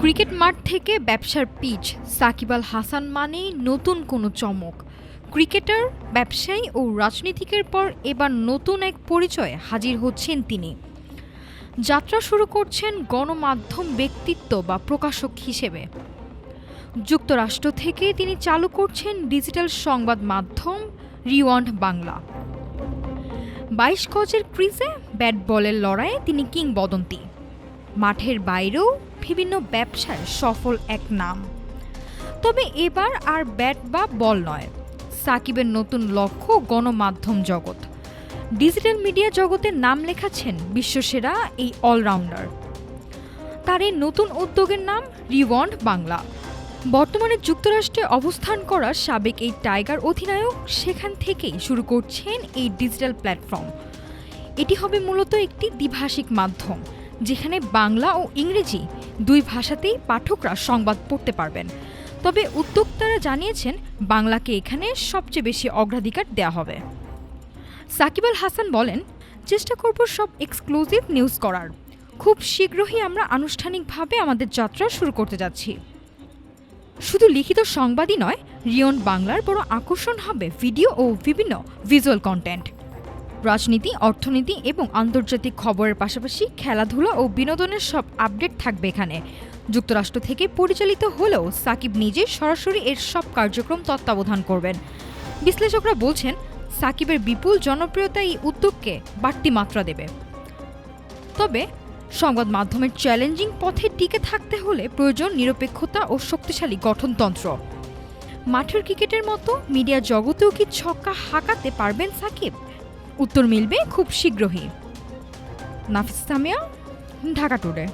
Cricket মাঠ থেকে ব্যবসার পিচ, সাকিব আল হাসান মানেই নতুন কোনো চমক। ক্রিকেটার, ব্যবসায়ী ও রাজনীতিকের পর এবার নতুন এক পরিচয়ে হাজির হচ্ছেন তিনি। যাত্রা শুরু করছেন গণমাধ্যম ব্যক্তিত্ব বা প্রকাশক হিসেবে। যুক্তরাষ্ট্র থেকে তিনি চালু করছেন ডিজিটাল সংবাদ মাধ্যম রিওয়ান্ড বাংলা। ২২ গজের ক্রিজে ব্যাট বলের লড়াইয়ে তিনি কিংবদন্তি। মাঠের বাইরেও বিভিন্ন ব্যবসায় সফল এক নাম। তবে এবার আর ব্যাট বা বল নয়, সাকিবের নতুন লক্ষ্য গণমাধ্যম জগৎ। ডিজিটাল মিডিয়া জগতে নাম লেখাচ্ছেন বিশ্বসেরা এই অলরাউন্ডার। তার এই নতুন উদ্যোগের নাম রিওয়ান্ড বাংলা। বর্তমানে যুক্তরাষ্ট্রে অবস্থান করা সাবেক এই টাইগার অধিনায়ক সেখান থেকেই শুরু করছেন এই ডিজিটাল প্ল্যাটফর্ম। এটি হবে মূলত একটি দ্বিভাষিক মাধ্যম, যেখানে বাংলা ও ইংরেজি দুই ভাষাতেই পাঠকরা সংবাদ পড়তে পারবেন। তবে উদ্যোক্তারা জানিয়েছেন বাংলাকে এখানে সবচেয়ে বেশি অগ্রাধিকার দেওয়া হবে। সাকিব আল হাসান বলেন, চেষ্টা করব সব এক্সক্লুসিভ নিউজ করার। খুব শীঘ্রই আমরা আনুষ্ঠানিকভাবে আমাদের যাত্রা শুরু করতে যাচ্ছি। শুধু লিখিত সংবাদই নয়, রিওয়ান্ড বাংলার বড় আকর্ষণ হবে ভিডিও ও বিভিন্ন ভিজুয়াল কন্টেন্ট। রাজনীতি, অর্থনীতি এবং আন্তর্জাতিক খবরের পাশাপাশি খেলাধুলা ও বিনোদনের সব আপডেট থাকবে এখানে। যুক্তরাষ্ট্র থেকে পরিচালিত হলেও সাকিব নিজে সরাসরি এর সব কার্যক্রম তত্ত্বাবধান করবেন। বিশ্লেষকরা বলছেন, সাকিবের বিপুল জনপ্রিয়তা এই উদ্যোগকে বাড়তি মাত্রা দেবে। তবে সংবাদ মাধ্যমের চ্যালেঞ্জিং পথে টিকে থাকতে হলে প্রয়োজন নিরপেক্ষতা ও শক্তিশালী গঠনতন্ত্র। মাঠের ক্রিকেটের মতো মিডিয়া জগতেও কি ছক্কা হাঁকাতে পারবেন সাকিব? উত্তর মিলবে খুব শীঘ্রই। নাফিস সামিয়া, ঢাকা টুডে।